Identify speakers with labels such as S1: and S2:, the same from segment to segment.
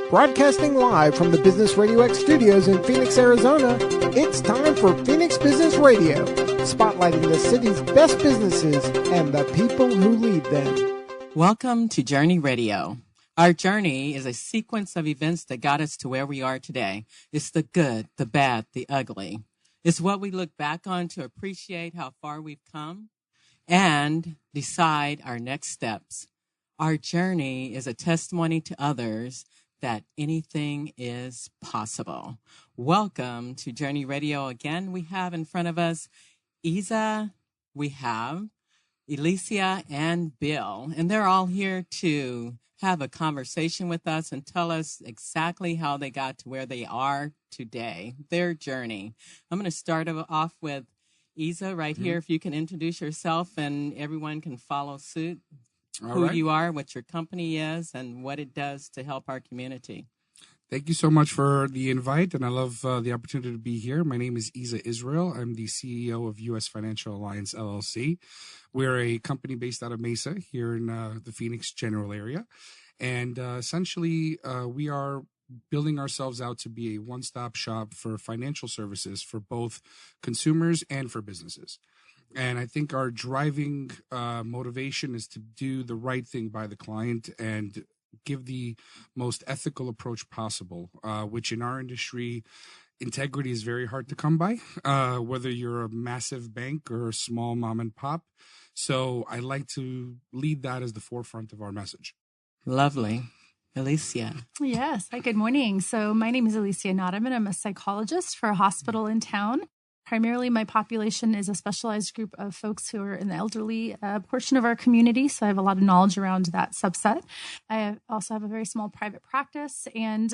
S1: Broadcasting live from the Business Radio X studios in Phoenix, Arizona, it's time for Phoenix Business Radio, spotlighting the city's best businesses and the people who lead them.
S2: Welcome to Journey Radio. Our journey is a sequence of events that got us to where we are today. It's the good, the bad, the ugly. It's what we look back on to appreciate how far we've come and decide our next steps. Our journey is a testimony to others that anything is possible. Welcome to Journey Radio again. We have in front of us Isa, we have Elicia and Bill, and they're all here to have a conversation with us and tell us exactly how they got to where they are today, their journey. I'm going to start off with Isa right here. If you can introduce yourself and everyone can follow suit. Who you are, what your company is, and what it does to help our community.
S3: Thank you so much for the invite, and I love the opportunity to be here. My name is Isa Israel. I'm the CEO of U.S. Financial Alliance, LLC. We're a company based out of Mesa here in the Phoenix general area. And essentially, we are building ourselves out to be a one-stop shop for financial services for both consumers and for businesses. And I think our driving motivation is to do the right thing by the client and give the most ethical approach possible, which in our industry, integrity is very hard to come by, whether you're a massive bank or a small mom and pop. So I like to lead that as the forefront of our message.
S2: Lovely. Elicia.
S4: Yes. Hi, good morning. So my name is Elicia Nademin. I'm a psychologist for a hospital in town. Primarily, my population is a specialized group of folks who are in the elderly portion of our community, so I have a lot of knowledge around that subset. I also have a very small private practice, and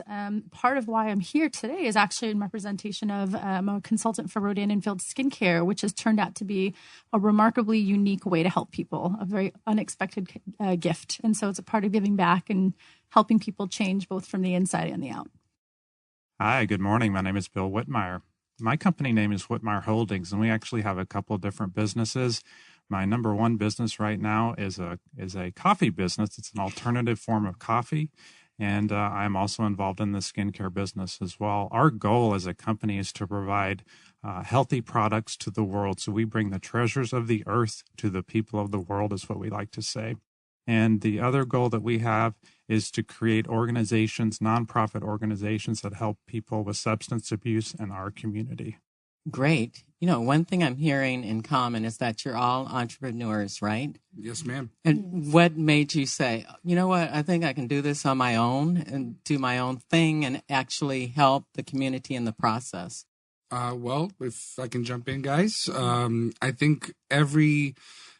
S4: part of why I'm here today is actually in representation of I'm a consultant for Rodan & Field Skincare, which has turned out to be a remarkably unique way to help people, a very unexpected gift. And so it's a part of giving back and helping people change both from the inside and the out.
S5: Hi, good morning. My name is Bill Whitmire. My company name is Whitmire Holdings, and we actually have a couple of different businesses. My number one business right now is a coffee business. It's an alternative form of coffee, and I'm also involved in the skincare business as well. Our goal as a company is to provide healthy products to the world. So we bring the treasures of the earth to the people of the world, is what we like to say. And the other goal that we have is to create organizations, nonprofit organizations that help people with substance abuse in our community.
S2: Great. You know, one thing I'm hearing in common is that you're all entrepreneurs, right?
S3: Yes, ma'am.
S2: And what made you say, you know what, I think I can do this on my own and do my own thing and actually help the community in the process?
S3: Well, if I can jump in, guys, I think every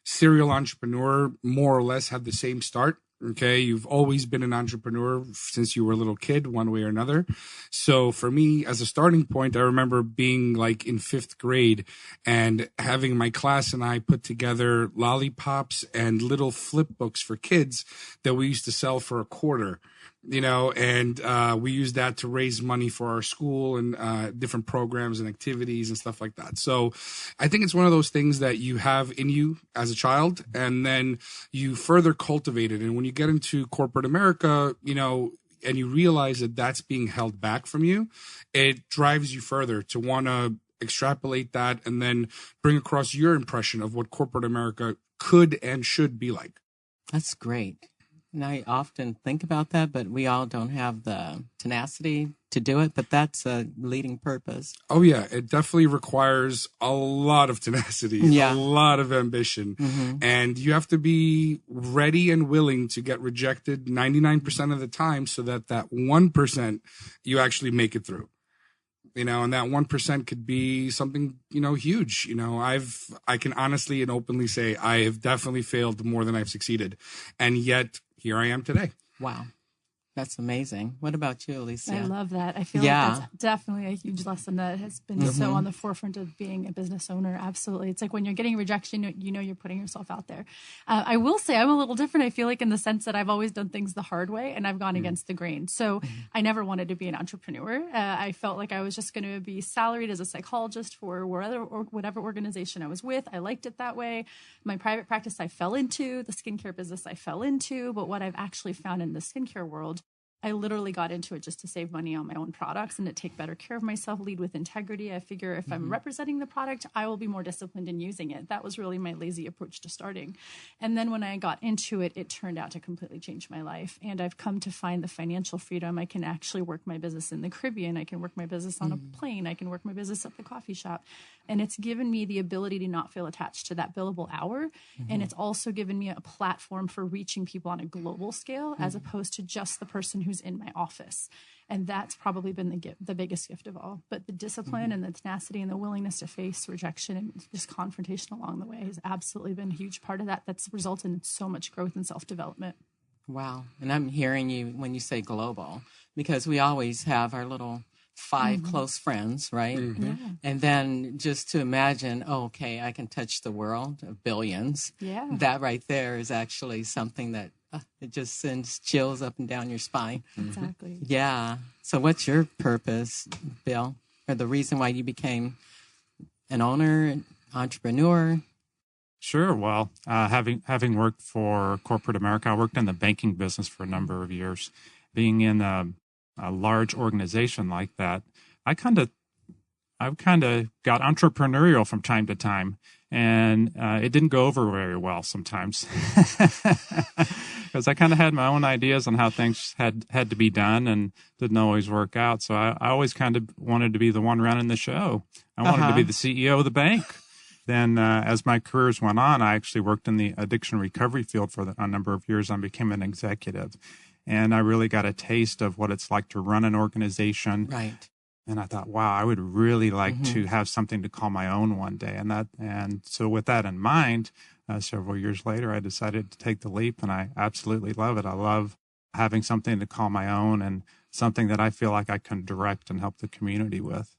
S3: serial entrepreneur more or less had the same start. Okay, you've always been an entrepreneur since you were a little kid, one way or another. So for me, as a starting point, I remember being like in 5th grade and having my class and I put together lollipops and little flip books for kids that we used to sell for $0.25. You know, and we use that to raise money for our school and different programs and activities and stuff like that. So I think it's one of those things that you have in you as a child, and then you further cultivate it. And when you get into corporate America, you know, and you realize that that's being held back from you, it drives you further to want to extrapolate that and then bring across your impression of what corporate America could and should be like.
S2: That's great. And I often think about that, but we all don't have the tenacity to do it. But that's a leading purpose. Oh,
S3: yeah. It definitely requires a lot of tenacity, a lot of ambition. Mm-hmm. And you have to be ready and willing to get rejected 99% of the time so that 1% you actually make it through. You know, and that 1% could be something, you know, huge. You know, I can honestly and openly say I have definitely failed more than I've succeeded. And yet here I am today.
S2: Wow. That's amazing. What about you, Elicia?
S4: I love that. I feel like that's definitely a huge lesson that has been so on the forefront of being a business owner. Absolutely. It's like when you're getting rejection, you know you're putting yourself out there. I will say I'm a little different. I feel like in the sense that I've always done things the hard way and I've gone against the grain. So I never wanted to be an entrepreneur. I felt like I was just going to be salaried as a psychologist for whatever organization I was with. I liked it that way. My private practice I fell into, the skincare business I fell into, but what I've actually found in the skincare world I literally got into it just to save money on my own products and to take better care of myself, lead with integrity. I figure if I'm representing the product, I will be more disciplined in using it. That was really my lazy approach to starting. And then when I got into it, it turned out to completely change my life. And I've come to find the financial freedom. I can actually work my business in the Caribbean. I can work my business on a plane. I can work my business at the coffee shop. And it's given me the ability to not feel attached to that billable hour. And it's also given me a platform for reaching people on a global scale as opposed to just the person who's in my office. And that's probably been the biggest gift of all. But the discipline and the tenacity and the willingness to face rejection and just confrontation along the way has absolutely been a huge part of that. That's resulted in so much growth and self-development.
S2: Wow. And I'm hearing you when you say global, because we always have our little 5 close friends, right?
S4: Yeah.
S2: And then just to imagine, okay, I can touch the world of billions.
S4: Yeah.
S2: That right there is actually something that it just sends chills up and down your spine.
S4: Exactly.
S2: Yeah. So what's your purpose, Bill, or the reason why you became an owner, an entrepreneur?
S5: Sure. Well, having worked for corporate America, I worked in the banking business for a number of years. Being in a large organization like that, I kind of got entrepreneurial from time to time, and it didn't go over very well sometimes because I kind of had my own ideas on how things had to be done and didn't always work out. So I always kind of wanted to be the one running the show. I wanted to be the CEO of the bank. Then as my careers went on, I actually worked in the addiction recovery field for a number of years and became an executive. And I really got a taste of what it's like to run an organization.
S2: Right.
S5: And I thought, wow, I would really like to have something to call my own one day. And so with that in mind, several years later, I decided to take the leap, and I absolutely love it. I love having something to call my own and something that I feel like I can direct and help the community with.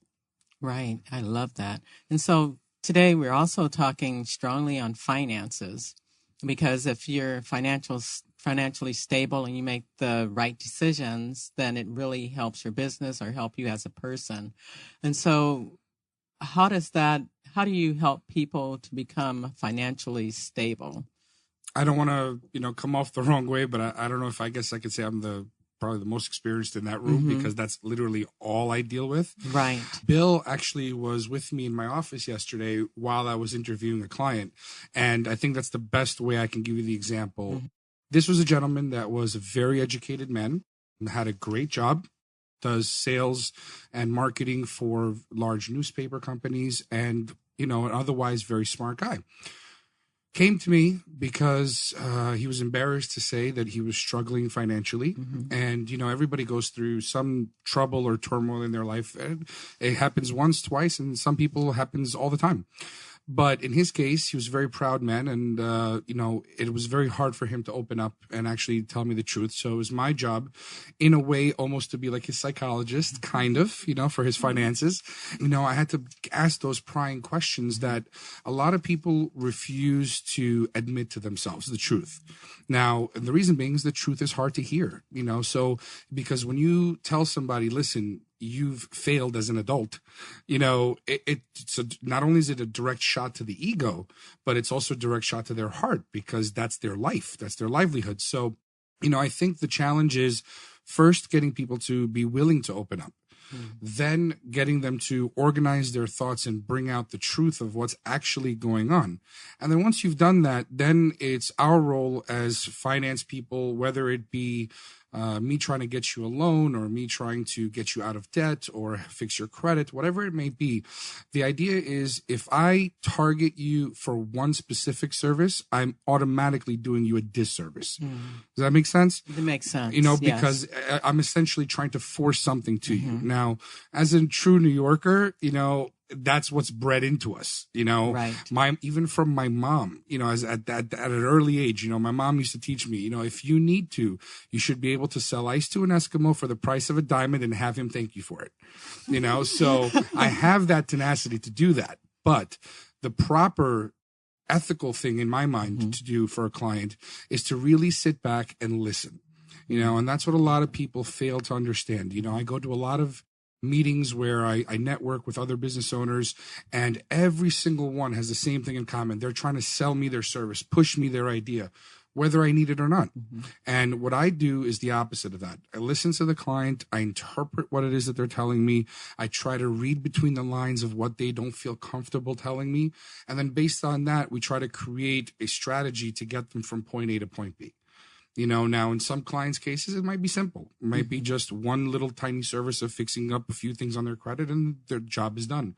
S2: Right. I love that. And so today we're also talking strongly on finances, because if you're financially stable and you make the right decisions, then it really helps your business or help you as a person. And so how do you help people to become financially stable?
S3: I don't want to, come off the wrong way, but I don't know if I guess I could say I'm probably the most experienced in that room because that's literally all I deal with.
S2: Right.
S3: Bill actually was with me in my office yesterday while I was interviewing a client. And I think that's the best way I can give you the example. This was a gentleman that was a very educated man, had a great job, does sales and marketing for large newspaper companies, and, an otherwise very smart guy. Came to me because he was embarrassed to say that he was struggling financially. And, everybody goes through some trouble or turmoil in their life. It happens once, twice, and some people it happens all the time. But in his case, he was a very proud man, and, it was very hard for him to open up and actually tell me the truth. So it was my job, in a way, almost to be like his psychologist, kind of, for his finances. I had to ask those prying questions that a lot of people refuse to admit to themselves, the truth. Now, the reason being is the truth is hard to hear, so because when you tell somebody, listen, you've failed as an adult, it's not only is it a direct shot to the ego, but it's also a direct shot to their heart, because that's their life, that's their livelihood. So, I think the challenge is first getting people to be willing to open up, then getting them to organize their thoughts and bring out the truth of what's actually going on. And then once you've done that, then it's our role as finance people, whether it be me trying to get you a loan or me trying to get you out of debt or fix your credit, whatever it may be. The idea is if I target you for one specific service, I'm automatically doing you a disservice. Does that make sense?
S2: It makes sense.
S3: Because I'm essentially trying to force something to you. Now, as a true New Yorker, that's what's bred into us,
S2: Right.
S3: Even from my mom, as at an early age, my mom used to teach me, if you need to, you should be able to sell ice to an Eskimo for the price of a diamond and have him thank you for it. So I have that tenacity to do that. But the proper ethical thing in my mind to do for a client is to really sit back and listen, and that's what a lot of people fail to understand. I go to a lot of meetings where I network with other business owners, and every single one has the same thing in common. They're trying to sell me their service, push me their idea. whether I need it or not. And what I do is the opposite of that. I listen to the client. I interpret what it is that they're telling me. I try to read between the lines of what they don't feel comfortable telling me. And then based on that, we try to create a strategy to get them from point A to point B. Now in some clients' cases, it might be simple. It might be just one little tiny service of fixing up a few things on their credit and their job is done.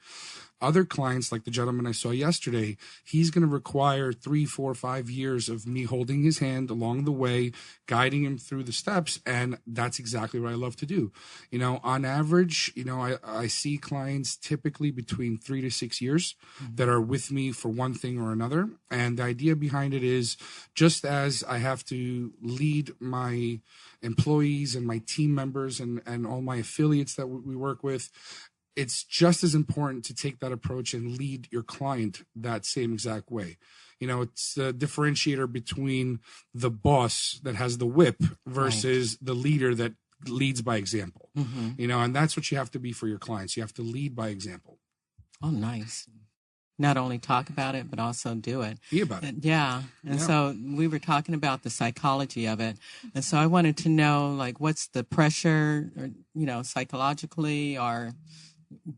S3: Other clients, like the gentleman I saw yesterday, he's going to require 3, 4, 5 years of me holding his hand along the way, guiding him through the steps. And that's exactly what I love to do. On average, I see clients typically between 3 to 6 years that are with me for one thing or another. And the idea behind it is, just as I have to lead my employees and my team members and all my affiliates that we work with, it's just as important to take that approach and lead your client that same exact way. It's a differentiator between the boss that has the whip versus the leader that leads by example. And that's what you have to be for your clients. You have to lead by example.
S2: Oh, nice. Not only talk about it, but also do it.
S3: Be about it.
S2: Yeah. And so we were talking about the psychology of it. And so I wanted to know, what's the pressure, psychologically, or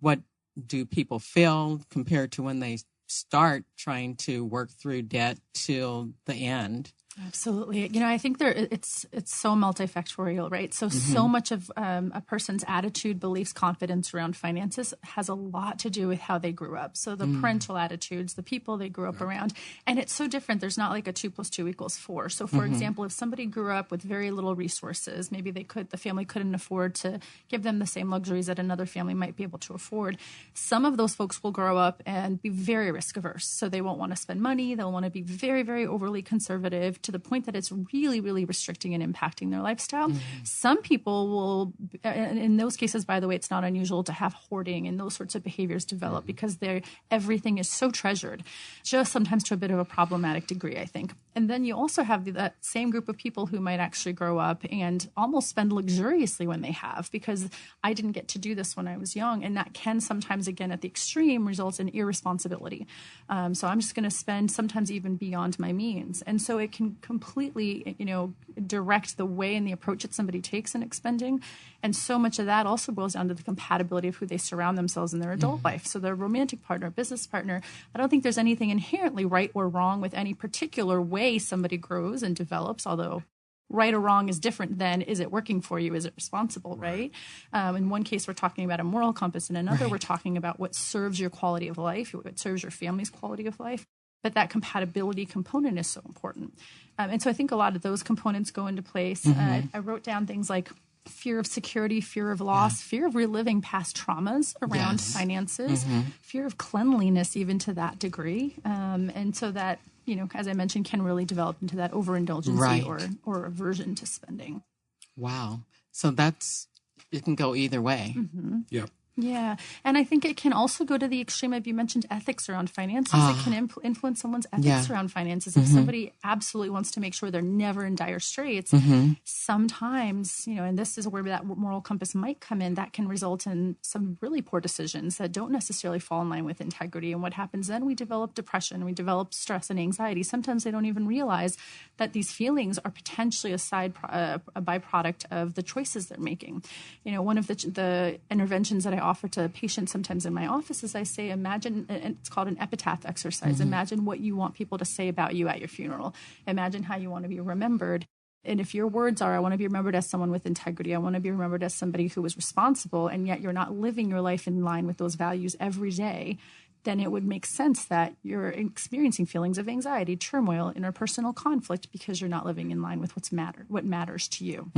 S2: what do people feel compared to when they start trying to work through debt till the end?
S4: Absolutely. I think it's so multifactorial, right? So much of a person's attitude, beliefs, confidence around finances has a lot to do with how they grew up. So the parental attitudes, the people they grew up around, and it's so different. There's not like a 2 + 2 = 4. So for example, if somebody grew up with very little resources, maybe the family couldn't afford to give them the same luxuries that another family might be able to afford. Some of those folks will grow up and be very risk averse. So they won't want to spend money. They'll want to be very, very overly conservative, to the point that it's really, really restricting and impacting their lifestyle. Some people will, in those cases, by the way, it's not unusual to have hoarding and those sorts of behaviors develop because everything is so treasured, just sometimes to a bit of a problematic degree, I think. And then you also have that same group of people who might actually grow up and almost spend luxuriously when they have, because I didn't get to do this when I was young. And that can sometimes, again, at the extreme, result in irresponsibility. So I'm just going to spend sometimes even beyond my means. And so it can completely, direct the way and the approach that somebody takes in expending. And so much of that also boils down to the compatibility of who they surround themselves in their adult life. So their romantic partner, business partner, I don't think there's anything inherently right or wrong with any particular way somebody grows and develops, although right or wrong is different than, is it working for you? Is it responsible, right? In one case, we're talking about a moral compass. In another, we're talking about what serves your quality of life, what serves your family's quality of life. But that compatibility component is so important. And so I think a lot of those components go into place. I wrote down things like fear of security, fear of loss, fear of reliving past traumas around finances, fear of cleanliness, even to that degree. And so that, as I mentioned, can really develop into that overindulgence or aversion to spending.
S2: Wow. So it can go either way.
S3: Yeah.
S4: Yeah. And I think it can also go to the extreme of, you mentioned ethics around finances. It can influence someone's ethics around finances. If somebody absolutely wants to make sure they're never in dire straits, sometimes, and this is where that moral compass might come in, that can result in some really poor decisions that don't necessarily fall in line with integrity. And what happens then? We develop depression, we develop stress and anxiety. Sometimes they don't even realize that these feelings are potentially a byproduct of the choices they're making. One of the interventions that I offer to patients sometimes in my office is I say, imagine, and it's called an epitaph exercise. Imagine what you want people to say about you at your funeral. Imagine how you want to be remembered. And if your words are, I want to be remembered as someone with integrity, I want to be remembered as somebody who was responsible, and yet you're not living your life in line with those values every day, then it would make sense that you're experiencing feelings of anxiety, turmoil, interpersonal conflict, because you're not living in line with what matters to you.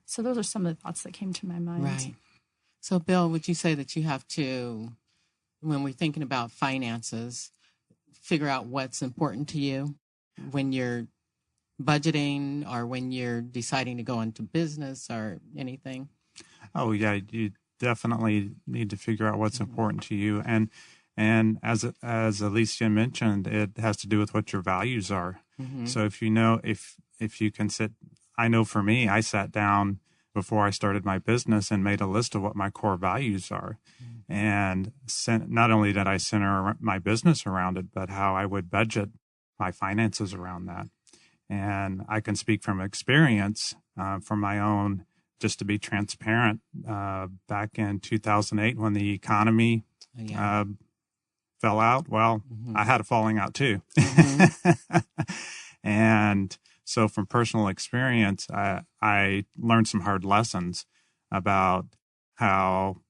S4: So those are some of the thoughts that came to my mind.
S2: Right. So, Bill, would you say that you have to, when we're thinking about finances, figure out what's important to you when you're budgeting or when you're deciding to go into business or anything?
S5: Oh, yeah, you definitely need to figure out what's important to you. And as Elicia mentioned, it has to do with what your values are. So if you can I know for me, I sat down before I started my business and made a list of what my core values are. And not only did I center my business around it, but how I would budget my finances around that. And I can speak from experience, from my own, just to be transparent, back in 2008 when the economy fell out. Well, I had a falling out too. And so from personal experience, I learned some hard lessons about how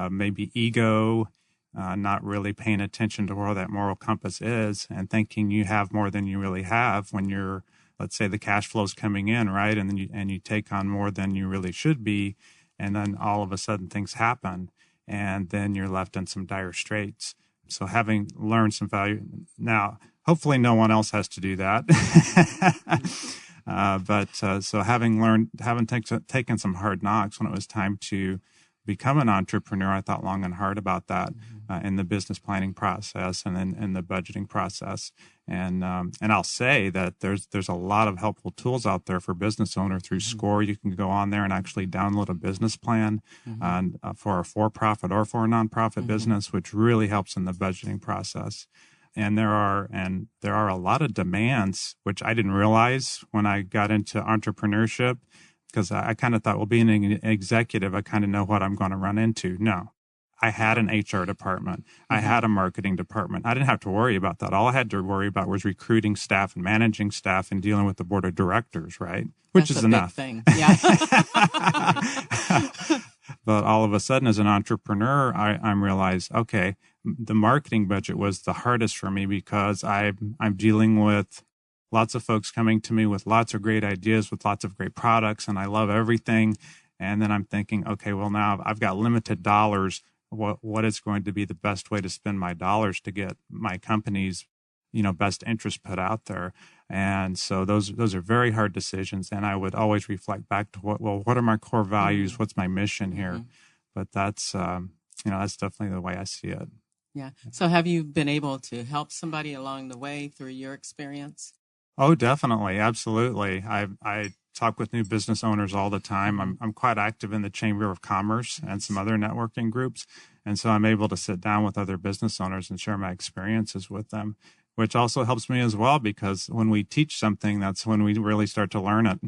S5: maybe ego, not really paying attention to where that moral compass is and thinking you have more than you really have when you're, let's say the cash flow's coming in, right? And then you take on more than you really should be. And then all of a sudden things happen and then you're left in some dire straits. So having learned some value now, hopefully no one else has to do that. So having taken some hard knocks when it was time to become an entrepreneur, I thought long and hard about that in the business planning process and in the budgeting process. And I'll say that there's a lot of helpful tools out there for business owner through SCORE. You can go on there and actually download a business plan for a for-profit or for a nonprofit business, which really helps in the budgeting process. And there are a lot of demands, which I didn't realize when I got into entrepreneurship, because I kind of thought, well, being an executive, I kind of know what I'm going to run into. No, I had an HR department. I had a marketing department. I didn't have to worry about that. All I had to worry about was recruiting staff and managing staff and dealing with the board of directors, right? Which is enough.
S2: Big thing. Yeah.
S5: But all of a sudden, as an entrepreneur, I'm realized, okay, the marketing budget was the hardest for me because I'm dealing with lots of folks coming to me with lots of great ideas, with lots of great products, and I love everything. And then I'm thinking, okay, well, now I've got limited dollars. What is going to be the best way to spend my dollars to get my company's, best interest put out there? And so those are very hard decisions. And I would always reflect back to what are my core values? What's my mission here? But that's definitely the way I see it.
S2: Yeah. So have you been able to help somebody along the way through your experience?
S5: Oh, definitely. Absolutely. I talk with new business owners all the time. I'm quite active in the Chamber of Commerce and some other networking groups. And so I'm able to sit down with other business owners and share my experiences with them, which also helps me as well, because when we teach something, that's when we really start to learn it.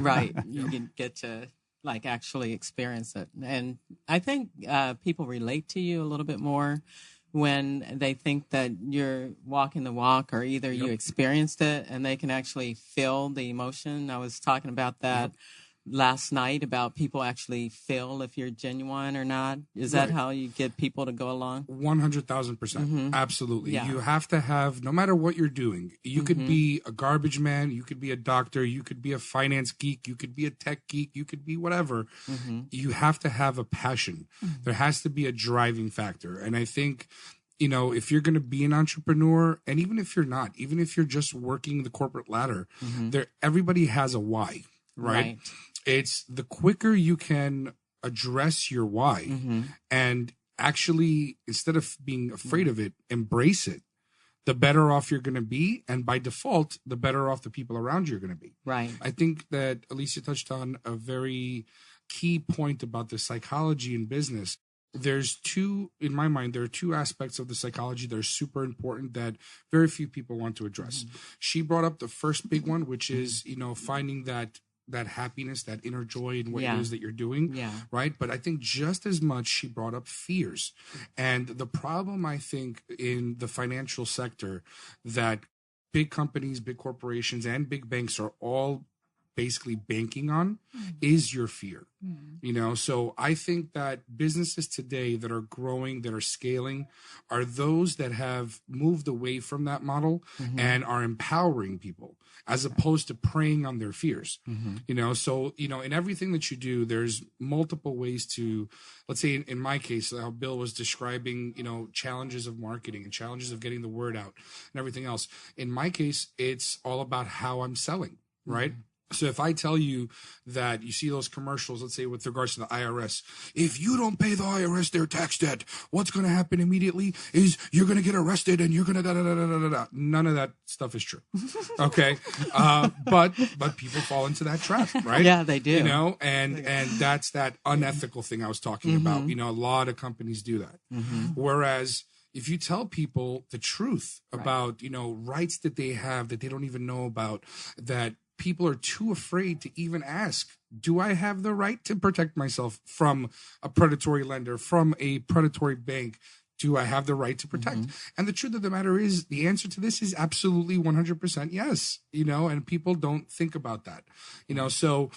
S2: Right. You can get to actually experience it. And I think people relate to you a little bit more when they think that you're walking the walk, or either you experienced it and they can actually feel the emotion. I was talking about that last night, about people actually feel if you're genuine or not. Is that how you get people to go along?
S3: 100,000%. Absolutely.
S2: Yeah.
S3: You have to have, no matter what you're doing, you could be a garbage man, you could be a doctor, you could be a finance geek, you could be a tech geek, you could be whatever. You have to have a passion. There has to be a driving factor. And I think, if you're going to be an entrepreneur, and even if you're not, even if you're just working the corporate ladder, everybody has a why, right? It's the quicker you can address your why and actually, instead of being afraid of it, embrace it, the better off you're going to be. And by default, the better off the people around you are going to be.
S2: Right.
S3: I think that Elicia touched on a very key point about the psychology in business. In my mind, there are two aspects of the psychology that are super important that very few people want to address. She brought up the first big one, which is, finding that happiness, that inner joy in what it is that you're doing, right? But I think just as much she brought up fears. And the problem, I think, in the financial sector, that big companies, big corporations, and big banks are all basically banking on is your fear. So I think that businesses today that are growing, that are scaling, are those that have moved away from that model and are empowering people, as opposed to preying on their fears. So in everything that you do, there's multiple ways to, let's say in my case, how Bill was describing, challenges of marketing and challenges of getting the word out and everything else. In my case, it's all about how I'm selling, right? So if I tell you that you see those commercials, let's say with regards to the IRS, if you don't pay the IRS their tax debt, what's going to happen immediately is you're going to get arrested and you're going to da-da-da-da-da-da. None of that stuff is true. Okay. But people fall into that trap, right?
S2: Yeah, they do.
S3: And that's that unethical thing I was talking about. A lot of companies do that. Whereas, if you tell people the truth about, rights that they have that they don't even know about, that people are too afraid to even ask, do I have the right to protect myself from a predatory lender, from a predatory bank? Do I have the right to protect? And the truth of the matter is, the answer to this is absolutely 100% yes, and people don't think about that, so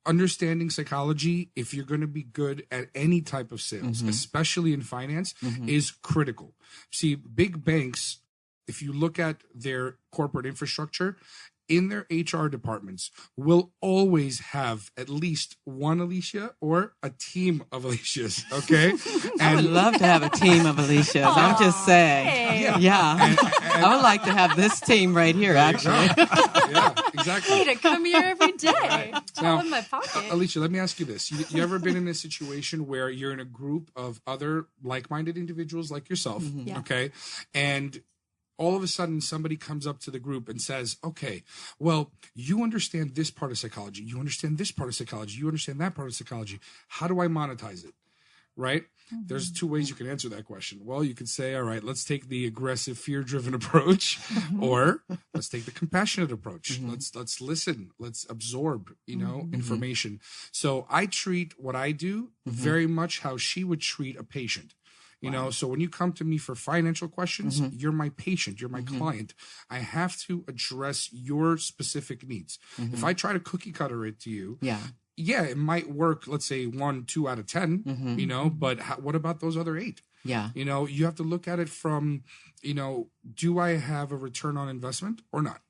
S3: understanding psychology, if you're going to be good at any type of sales, especially in finance, is critical. See, big banks, if you look at their corporate infrastructure, in their HR departments will always have at least one Elicia or a team of Elicias, okay?
S2: I would love to have a team of Elicias. I'm just saying.
S4: Hey.
S2: Yeah. And I would like to have this team right here, actually.
S3: Yeah, exactly.
S4: Hey, to come here every day. It's
S3: Now,
S4: all in my pocket.
S3: Elicia, let me ask you this. You ever been in a situation where you're in a group of other like-minded individuals like yourself, okay? And all of a sudden somebody comes up to the group and says, okay, well, you understand this part of psychology. You understand this part of psychology. You understand that part of psychology. How do I monetize it? Right? There's two ways you can answer that question. Well, you could say, all right, let's take the aggressive, fear-driven approach, or let's take the compassionate approach. Let's listen. Let's absorb, information. So I treat what I do very much how she would treat a patient. So when you come to me for financial questions, you're my patient, you're my client. I have to address your specific needs. If I try to cookie cutter it to you, it might work, let's say 1, 2 out of 10, but what about those other 8?
S2: Yeah.
S3: You have to look at it from, do I have a return on investment or not?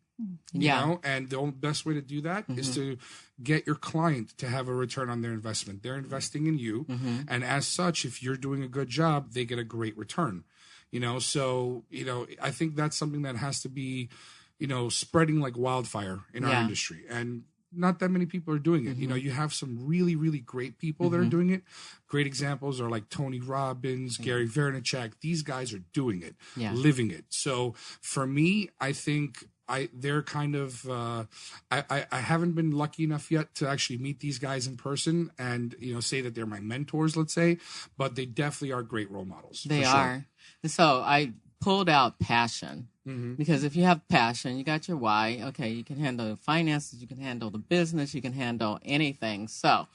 S3: And the best way to do that is to get your client to have a return on their investment. They're investing in you. And as such, if you're doing a good job, they get a great return. So, I think that's something that has to be, spreading like wildfire in our industry. And not that many people are doing it. You have some really, really great people that are doing it. Great examples are like Tony Robbins, Gary Vaynerchuk. These guys are doing it, living it. So for me, I think they're kind of, I haven't been lucky enough yet to actually meet these guys in person and, say that they're my mentors, let's say, but they definitely are great role models.
S2: They are. So I pulled out passion because if you have passion, you got your why. Okay. You can handle the finances, you can handle the business, you can handle anything. So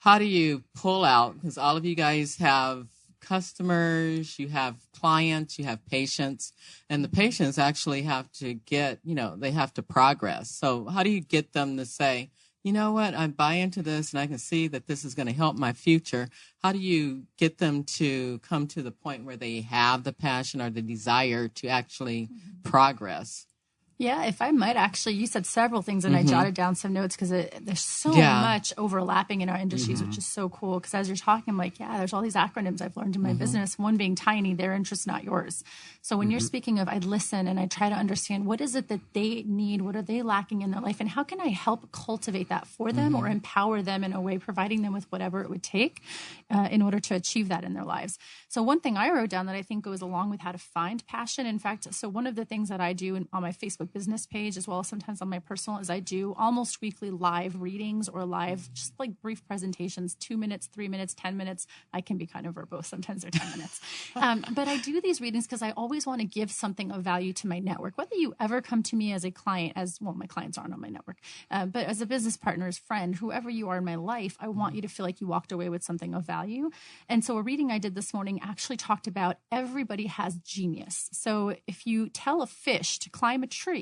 S2: how do you pull out, because all of you guys have customers, you have clients, you have patients, and the patients actually have to get, they have to progress. So how do you get them to say, you know what, I buy into this and I can see that this is going to help my future? How do you get them to come to the point where they have the passion or the desire to actually progress?
S4: Yeah, if I might actually, you said several things and I jotted down some notes because there's so much overlapping in our industries, which is so cool. Because as you're talking, I'm like, there's all these acronyms I've learned in my business, one being tiny, their interest, not yours. So when you're speaking of, I listen and I try to understand what is it that they need, what are they lacking in their life, and how can I help cultivate that for them or empower them in a way, providing them with whatever it would take in order to achieve that in their lives. So one thing I wrote down that I think goes along with how to find passion, in fact, so one of the things that I do on my Facebook business page, as well as sometimes on my personal, is I do almost weekly live readings or live, just like brief presentations, 2 minutes, 3 minutes, 10 minutes. I can be kind of verbose. Sometimes they're 10 minutes. But I do these readings because I always want to give something of value to my network. Whether you ever come to me as a client, my clients aren't on my network, but as a business partner, as friend, whoever you are in my life, I want you to feel like you walked away with something of value. And so a reading I did this morning actually talked about everybody has genius. So if you tell a fish to climb a tree,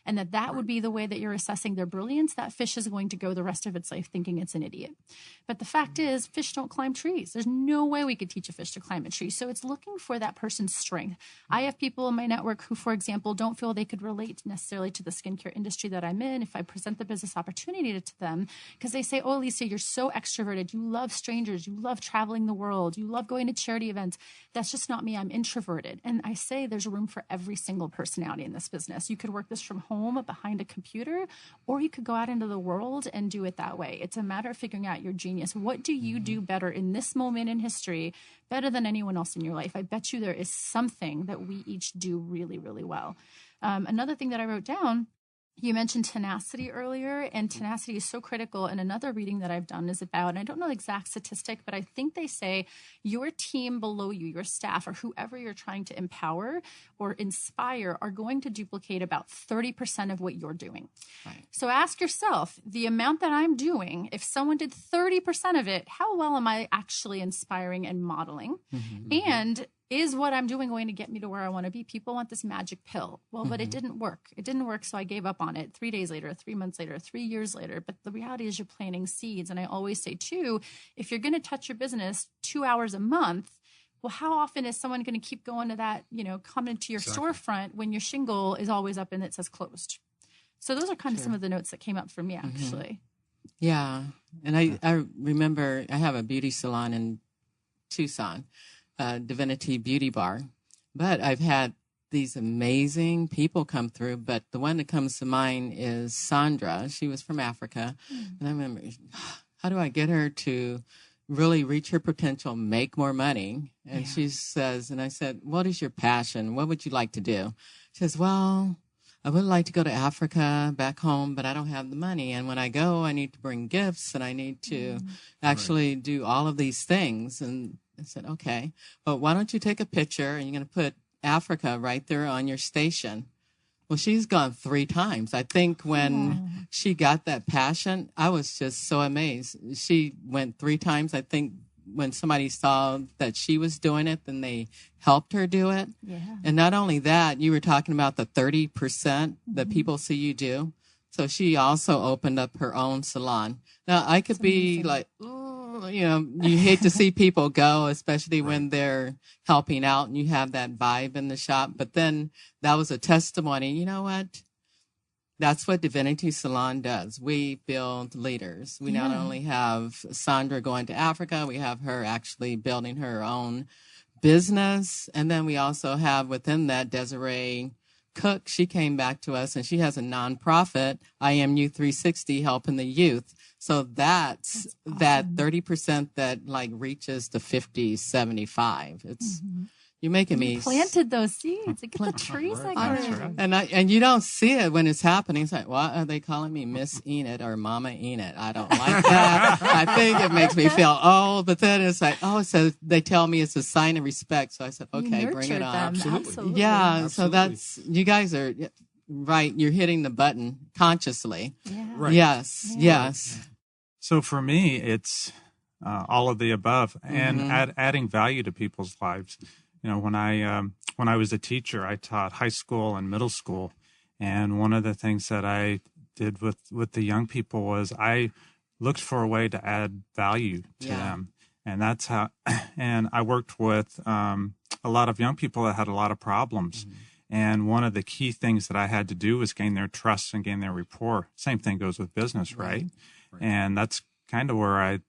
S4: and that would be the way that you're assessing their brilliance, that fish is going to go the rest of its life thinking it's an idiot. But the fact is, fish don't climb trees. There's no way we could teach a fish to climb a tree. So it's looking for that person's strength. I have people in my network who, for example, don't feel they could relate necessarily to the skincare industry that I'm in if I present the business opportunity to them, because they say, oh, Lisa, you're so extroverted. You love strangers. You love traveling the world. You love going to charity events. That's just not me. I'm introverted. And I say there's room for every single personality in this business. You could work this from home behind a computer, or you could go out into the world and do it that way. It's a matter of figuring out your genius. What do you do better in this moment in history, better than anyone else in your life? I bet you there is something that we each do really, really well. Another thing that I wrote down You mentioned tenacity earlier, and tenacity is so critical. And another reading that I've done is about, and I don't know the exact statistic, but I think they say your team below you, your staff, or whoever you're trying to empower or inspire are going to duplicate about 30% of what you're doing.
S2: Right.
S4: So ask yourself, the amount that I'm doing, if someone did 30% of it, how well am I actually inspiring and modeling? And is what I'm doing going to get me to where I want to be? People want this magic pill. Well, but it didn't work. It didn't work, so I gave up on it 3 days later, 3 months later, 3 years later. But the reality is you're planting seeds. And I always say, too, if you're going to touch your business 2 hours a month, well, how often is someone going to keep going to that, coming to your storefront when your shingle is always up and it says closed? So those are kind of some of the notes that came up for me, actually.
S2: Yeah. And I remember I have a beauty salon in Tucson. Divinity Beauty Bar, but I've had these amazing people come through, but the one that comes to mind is Sandra. She was from Africa, and I remember, how do I get her to really reach her potential, make more money? And she says, and I said, what is your passion? What would you like to do? She says, well, I would like to go to Africa back home, but I don't have the money. And when I go, I need to bring gifts and I need to actually do all of these things. And I said, okay, but why don't you take a picture and you're going to put Africa right there on your station? Well, she's gone 3 times. I think when she got that passion, I was just so amazed. She went 3 times. I think when somebody saw that she was doing it, then they helped her do it. Yeah. And not only that, you were talking about the 30% that people see you do. So she also opened up her own salon. Now, I could be like, you hate to see people go, especially when they're helping out and you have that vibe in the shop. But then that was a testimony. You know what? That's what Divinity Salon does. We build leaders. We not only have Sandra going to Africa, we have her actually building her own business. And then we also have within that Desiree Cook. She came back to us and she has a nonprofit, IMU 360, helping the youth. So that's awesome. That 30% that like reaches the 50, 75. It's you're making me
S4: planted those seeds. Get the trees like that.
S2: And you don't see it when it's happening. It's like, what are they calling me, Miss Enid or Mama Enid? I don't like that. I think it makes me feel old. But then it's like, so they tell me it's a sign of respect. So I said, okay, bring it on.
S4: Absolutely.
S2: Yeah.
S3: Absolutely.
S2: So that's you guys are right. You're hitting the button consciously.
S4: Yeah.
S3: Right.
S2: Yes.
S5: So for me, it's all of the above and adding value to people's lives. When I was a teacher, I taught high school and middle school. And one of the things that I did with the young people was I looked for a way to add value to them. And that's how, and I worked with a lot of young people that had a lot of problems. And one of the key things that I had to do was gain their trust and gain their rapport. Same thing goes with business, right? And that's kind of where I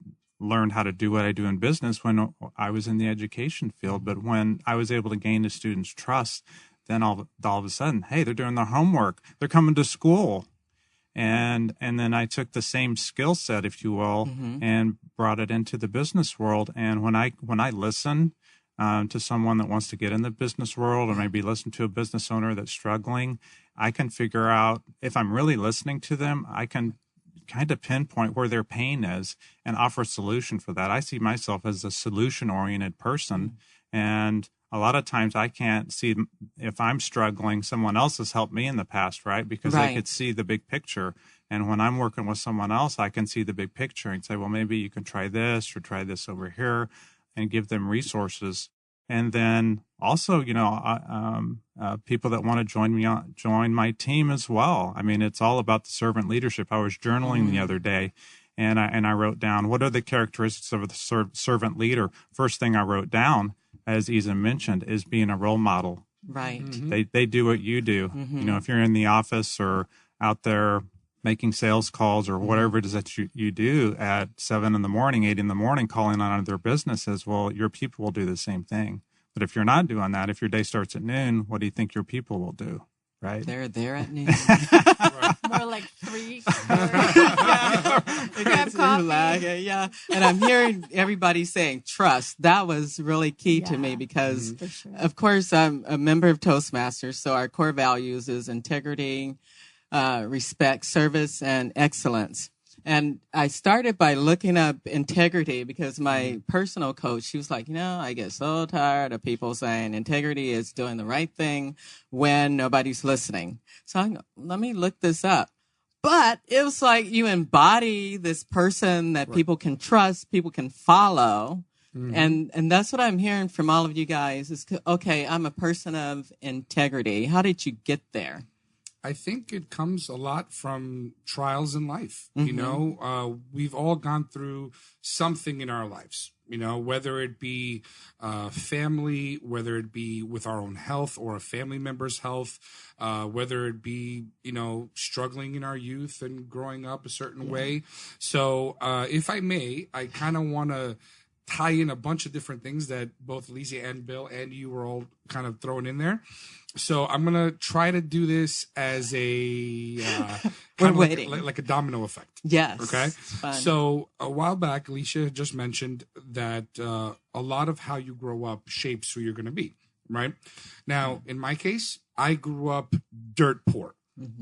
S5: learned how to do what I do in business when I was in the education field. But when I was able to gain the students' trust, then all of a sudden, hey, they're doing their homework. They're coming to school. And then I took the same skill set, if you will, and brought it into the business world. And when I listen to someone that wants to get in the business world or maybe listen to a business owner that's struggling, I can figure out if I'm really listening to them, I can kind of pinpoint where their pain is and offer a solution for that. I see myself as a solution-oriented person. And a lot of times I can't see if I'm struggling, someone else has helped me in the past, right? Because they could see the big picture. And when I'm working with someone else, I can see the big picture and say, well, maybe you can try this or try this over here and give them resources. And then also, people that want to join my team as well. I mean, it's all about the servant leadership. I was journaling the other day, and I wrote down what are the characteristics of the servant leader. First thing I wrote down, as Isa mentioned, is being a role model.
S2: Right.
S5: They do what you do. If you're in the office or out there making sales calls or whatever it is that you do at 7 a.m, 8 a.m, calling on other businesses, well, your people will do the same thing. But if you're not doing that, if your day starts at noon, what do you think your people will do? Right?
S2: They're there at noon.
S4: More like 3.
S2: Grab coffee. Yeah. And I'm hearing everybody saying trust. That was really key to me because, of course, I'm a member of Toastmasters. So our core values is integrity, respect, service, and excellence. And I started by looking up integrity because my personal coach, she was like, I get so tired of people saying integrity is doing the right thing when nobody's listening. So let me look this up. But it was like you embody this person that people can trust, people can follow. And that's what I'm hearing from all of you guys is, okay, I'm a person of integrity. How did you get there?
S3: I think it comes a lot from trials in life. We've all gone through something in our lives, whether it be family, whether it be with our own health or a family member's health, whether it be, struggling in our youth and growing up a certain way. So if I may, I kind of want to tie in a bunch of different things that both Elicia and Bill and you were all kind of throwing in there. So I'm going to try to do this as a
S2: We're waiting.
S3: Like a domino effect.
S2: Yes.
S3: Okay. So a while back, Elicia just mentioned that a lot of how you grow up shapes who you're going to be. Right. Now, in my case, I grew up dirt poor.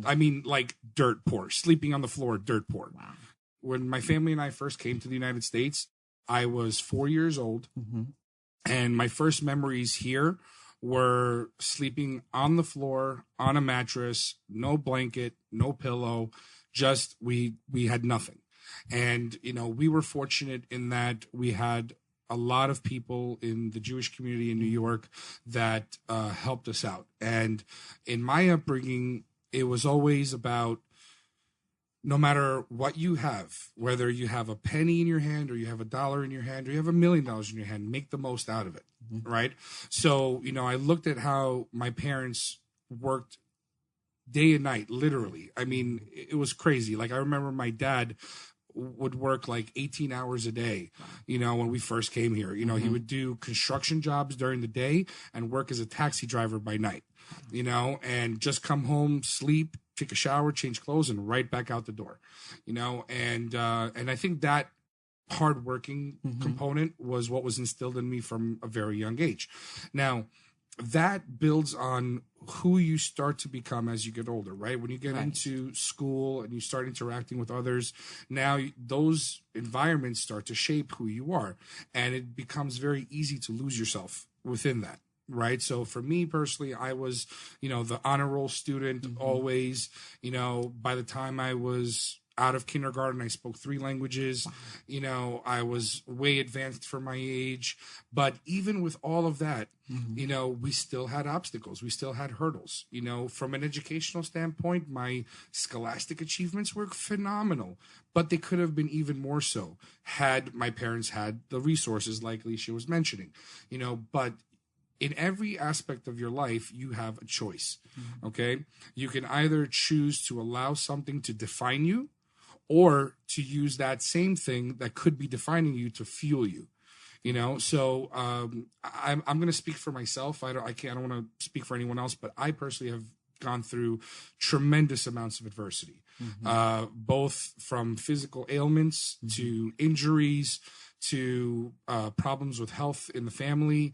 S3: I mean, like dirt poor, sleeping on the floor, dirt poor.
S2: Wow.
S3: When my family and I first came to the United States, I was 4 years old, and my first memories here were sleeping on the floor, on a mattress, no blanket, no pillow, just we had nothing. And, we were fortunate in that we had a lot of people in the Jewish community in New York that helped us out. And in my upbringing, it was always about, no matter what you have, whether you have a penny in your hand or you have $1 in your hand or you have $1 million in your hand, make the most out of it, right? So, I looked at how my parents worked day and night, literally. I mean, it was crazy. Like, I remember my dad would work like 18 hours a day, when we first came here. He would do construction jobs during the day and work as a taxi driver by night, and just come home, sleep, take a shower, change clothes, and right back out the door, and I think that hardworking component was what was instilled in me from a very young age. Now, that builds on who you start to become as you get older, right? When you get into school and you start interacting with others, now those environments start to shape who you are, and it becomes very easy to lose yourself within that. Right. So for me personally, I was, the honor roll student always. By the time I was out of kindergarten, I spoke 3 languages. I was way advanced for my age. But even with all of that, we still had obstacles. We still had hurdles. From an educational standpoint, my scholastic achievements were phenomenal, but they could have been even more so had my parents had the resources like Elicia was mentioning, but in every aspect of your life, you have a choice, okay? You can either choose to allow something to define you or to use that same thing that could be defining you to fuel you, So I'm going to speak for myself. I don't want to speak for anyone else, but I personally have gone through tremendous amounts of adversity, both from physical ailments to injuries to problems with health in the family.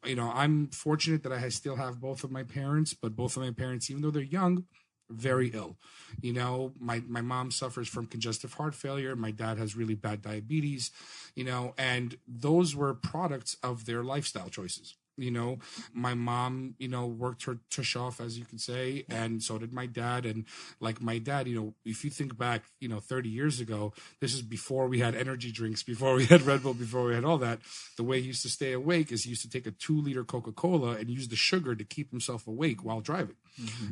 S3: I'm fortunate that I still have both of my parents, but both of my parents, even though they're young, very ill. My mom suffers from congestive heart failure. My dad has really bad diabetes, and those were products of their lifestyle choices. My mom, worked her tush off, as you could say, and so did my dad. And like my dad, if you think back, 30 years ago, this is before we had energy drinks, before we had Red Bull, before we had all that. The way he used to stay awake is he used to take a 2-liter Coca-Cola and use the sugar to keep himself awake while driving,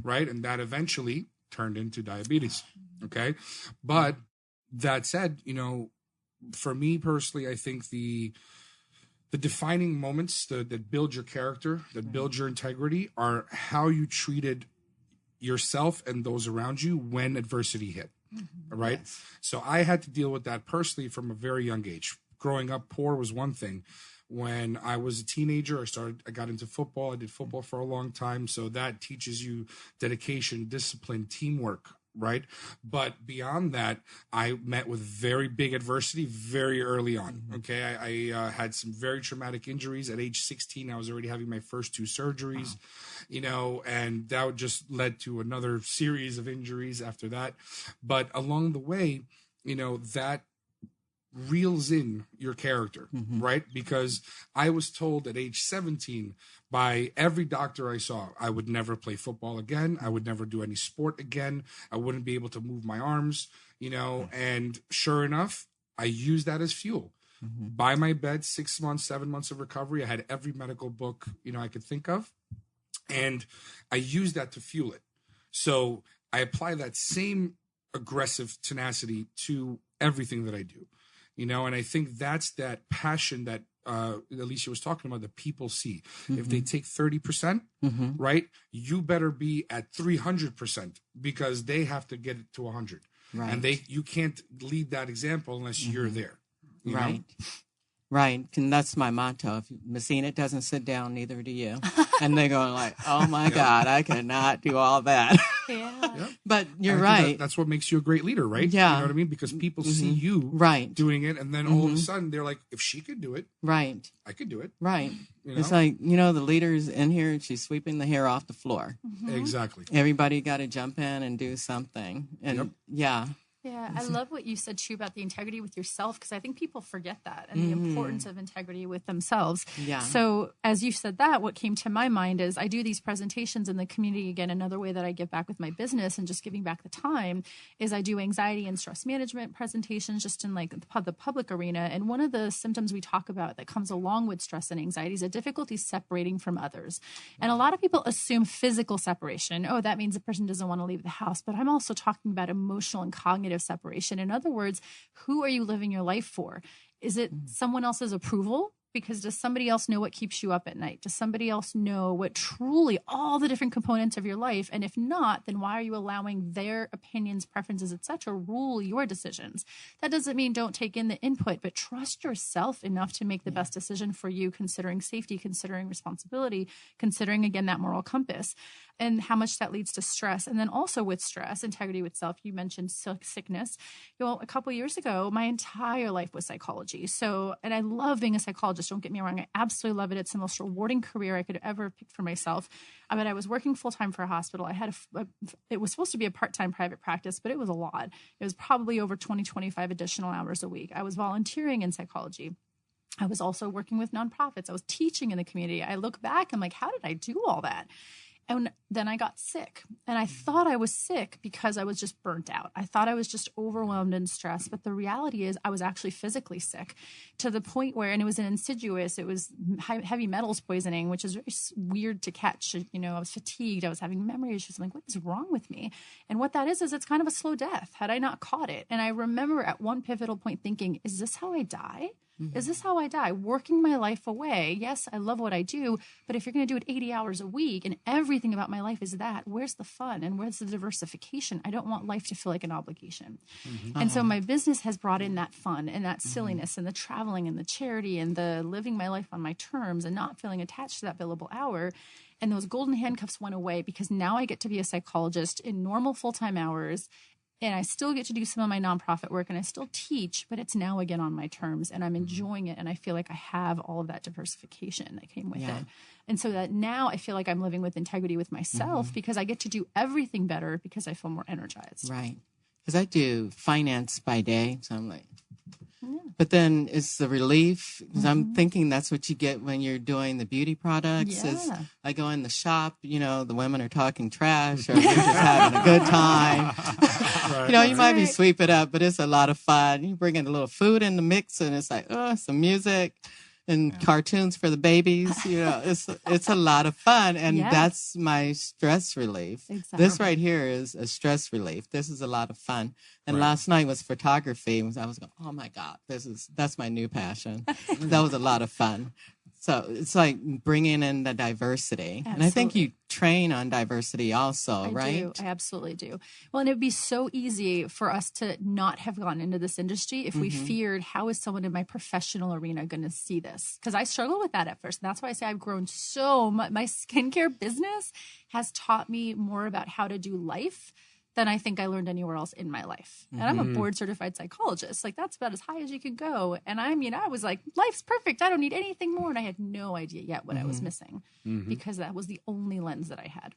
S3: right? And that eventually turned into diabetes, okay? But that said, for me personally, I think the defining moments that build your character, that build your integrity, are how you treated yourself and those around you when adversity hit, right? Yes. So I had to deal with that personally from a very young age. Growing up poor was one thing. When I was a teenager, I got into football. I did football for a long time. So that teaches you dedication, discipline, teamwork, right? But beyond that, I met with very big adversity very early on. Okay, I had some very traumatic injuries at age 16. I was already having my first 2 surgeries, and that just led to another series of injuries after that. But along the way, that reels in your character, right? Because I was told at age 17 by every doctor I saw, I would never play football again. I would never do any sport again. I wouldn't be able to move my arms, and sure enough, I used that as fuel. By my bed, 6 months, 7 months of recovery. I had every medical book, I could think of. And I used that to fuel it. So I apply that same aggressive tenacity to everything that I do. And I think that's that passion that Elicia was talking about, that people see. If they take 30%, right, you better be at 300% because they have to get it to 100. Right. And you can't lead that example unless you're there. You know?
S2: Right. And that's my motto. If Messina doesn't sit down, neither do you. And they're going like, oh my God, I cannot do all that. But you're right.
S3: That's what makes you a great leader, right?
S2: Yeah.
S3: You know what I mean? Because people see you doing it. And then all of a sudden they're like, if she could do it, I could do it.
S2: Right. It's like, the leader's in here and she's sweeping the hair off the floor.
S3: Exactly.
S2: Everybody got to jump in and do something. And
S4: Yeah, I love what you said, too, about the integrity with yourself, because I think people forget that and the importance of integrity with themselves. Yeah. So as you said that, what came to my mind is I do these presentations in the community. Again, another way that I give back with my business and just giving back the time is I do anxiety and stress management presentations just in like the public arena. And one of the symptoms we talk about that comes along with stress and anxiety is a difficulty separating from others. And a lot of people assume physical separation. Oh, that means the person doesn't want to leave the house. But I'm also talking about emotional and cognitive separation. In other words, who are you living your life for? Is it someone else's approval? Because does somebody else know what keeps you up at night? Does somebody else know what truly all the different components of your life? And if not, then why are you allowing their opinions, preferences, etc., rule your decisions? That doesn't mean don't take in the input, but trust yourself enough to make the best decision for you, considering safety, considering responsibility, considering, again, that moral compass and how much that leads to stress. And then also with stress, integrity with self, you mentioned sickness. A couple of years ago, my entire life was psychology. And I love being a psychologist. Don't get me wrong. I absolutely love it. It's the most rewarding career I could ever pick for myself. But I was working full-time for a hospital. I had it was supposed to be a part-time private practice, but it was a lot. It was probably over 20, 25 additional hours a week. I was volunteering in psychology. I was also working with nonprofits. I was teaching in the community. I look back, I'm like, how did I do all that? And then I got sick, and I thought I was sick because I was just burnt out. I thought I was just overwhelmed and stressed. But the reality is I was actually physically sick to the point where, and it was it was heavy metals poisoning, which is very weird to catch. I was fatigued. I was having memory issues. I'm like, what is wrong with me? And what that is it's kind of a slow death had I not caught it. And I remember at one pivotal point thinking, is this how I die? Is this how I die? Working my life away. Yes, I love what I do, but if you're going to do it 80 hours a week and everything about my life is that, where's the fun and where's the diversification? I don't want life to feel like an obligation. And so my business has brought in that fun and that silliness and the traveling and the charity and the living my life on my terms and not feeling attached to that billable hour. And those golden handcuffs went away because now I get to be a psychologist in normal full-time hours. And I still get to do some of my nonprofit work and I still teach, but it's now again on my terms and I'm enjoying it. And I feel like I have all of that diversification that came with it. And so that now I feel like I'm living with integrity with myself because I get to do everything better because I feel more energized.
S2: Right. Because I do finance by day. So I'm like, but then it's the relief because I'm thinking that's what you get when you're doing the beauty products. Is I go in the shop, the women are talking trash or they're just having a good time. You might be sweeping up, but it's a lot of fun. You bring in a little food in the mix and it's like, some music and cartoons for the babies. It's a lot of fun. And that's my stress relief. Exactly. This right here is a stress relief. This is a lot of fun. And last night was photography. I was going, oh my God, that's my new passion. That was a lot of fun. So it's like bringing in the diversity. Absolutely. And I think you train on diversity also, right?
S4: I absolutely do. Well, and it would be so easy for us to not have gone into this industry if we feared, how is someone in my professional arena going to see this? Because I struggled with that at first. And that's why I say I've grown so much. My skincare business has taught me more about how to do life than I think I learned anywhere else in my life. And I'm a board certified psychologist. Like that's about as high as you can go. And I was like, life's perfect. I don't need anything more. And I had no idea yet what I was missing because that was the only lens that I had.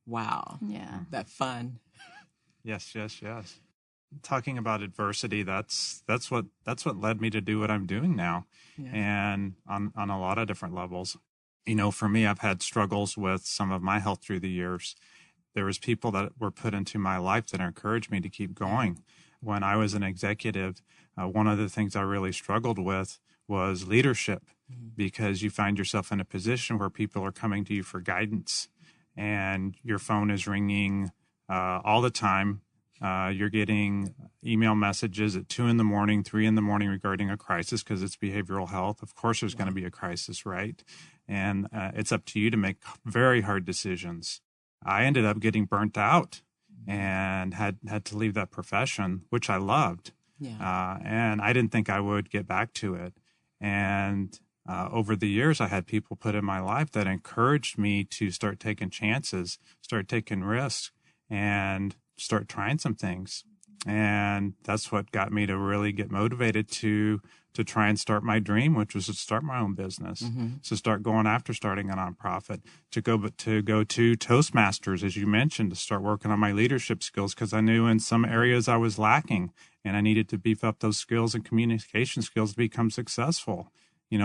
S2: Wow.
S4: Yeah.
S2: That fun.
S5: Yes. Talking about adversity, that's what led me to do what I'm doing now. Yeah. And on a lot of different levels. For me, I've had struggles with some of my health through the years. There was people that were put into my life that encouraged me to keep going. When I was an executive, one of the things I really struggled with was leadership, because you find yourself in a position where people are coming to you for guidance, and your phone is ringing all the time. You're getting email messages at 2 a.m, 3 a.m. regarding a crisis because it's behavioral health. Of course, there's going to be a crisis, right? And it's up to you to make very hard decisions. I ended up getting burnt out and had to leave that profession, which I loved. Yeah. And I didn't think I would get back to it. And over the years, I had people put in my life that encouraged me to start taking chances, start taking risks, and start trying some things. And that's what got me to really get motivated to try and start my dream, which was to start my own business. So start going after starting a nonprofit, to go to Toastmasters, as you mentioned, to start working on my leadership skills, because I knew in some areas I was lacking and I needed to beef up those skills and communication skills to become successful.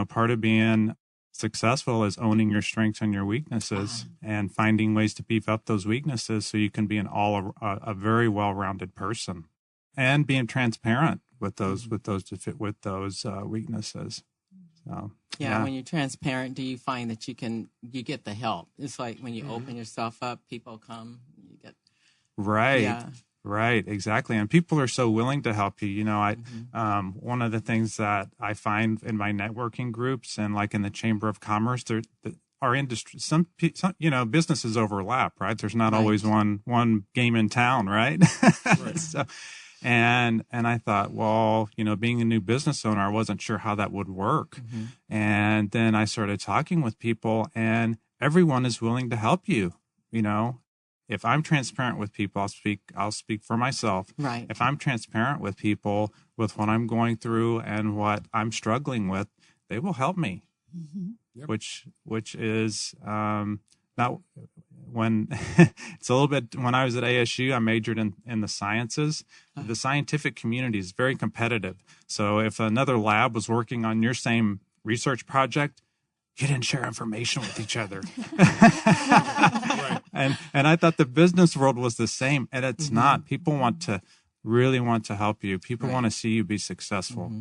S5: Part of being successful is owning your strengths and your weaknesses and finding ways to beef up those weaknesses so you can be a very well-rounded person, and being transparent with those weaknesses. So,
S2: yeah, when you're transparent, do you find that you get the help? It's like when you open yourself up, people come, you get
S5: right.
S2: Yeah.
S5: Right, exactly. And people are so willing to help you. One of the things that I find in my networking groups and like in the Chamber of Commerce, our industry, some businesses overlap, right? There's not always one game in town, right? Right. So, and I thought, well, being a new business owner, I wasn't sure how that would work. And then I started talking with people, and everyone is willing to help you, If I'm transparent with people, I'll speak for myself.
S2: Right.
S5: If I'm transparent with people with what I'm going through and what I'm struggling with, they will help me. Yep. Which is not when it's a little bit. When I was at ASU, I majored in the sciences. The scientific community is very competitive. So if another lab was working on your same research project, you didn't share information with each other. Right. And I thought the business world was the same, and it's not. People really want to help you. People want to see you be successful.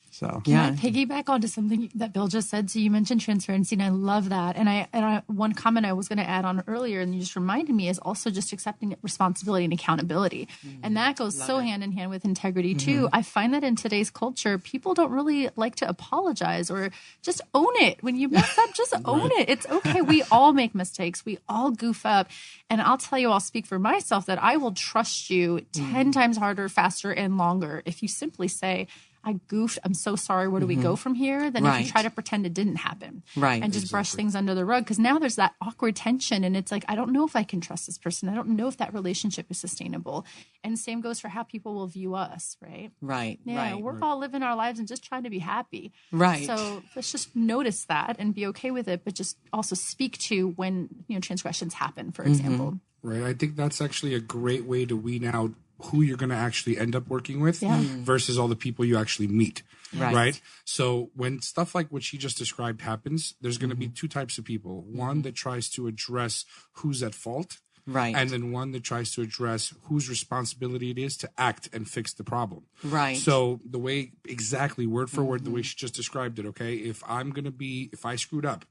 S5: So
S4: Can I piggyback onto something that Bill just said? So you mentioned transparency, and I love that. And I one comment I was going to add on earlier, and you just reminded me, is also just accepting responsibility and accountability. And that goes hand in hand with integrity too. I find that in today's culture, people don't really like to apologize or just own it. When you mess up, just own it. It's okay. We all make mistakes. We all goof up. And I'll tell you, I'll speak for myself that I will trust you 10 times harder, faster, and longer if you simply say, I goofed. I'm so sorry. Where do we go from here? Then if you try to pretend it didn't happen, and just brush things under the rug, because now there's that awkward tension, and it's like, I don't know if I can trust this person. I don't know if that relationship is sustainable. And same goes for how people will view us, right?
S2: Right.
S4: Yeah, we're all living our lives and just trying to be happy.
S2: Right.
S4: So let's just notice that and be okay with it, but just also speak to when transgressions happen, for example.
S3: Right. I think that's actually a great way to weed out who you're going to actually end up working with versus all the people you actually meet. Right. So when stuff like what she just described happens, there's going to be two types of people. One that tries to address who's at fault. Right. And then one that tries to address whose responsibility it is to act and fix the problem. Right. So the way, exactly word for word, the way she just described it, okay, if I screwed up,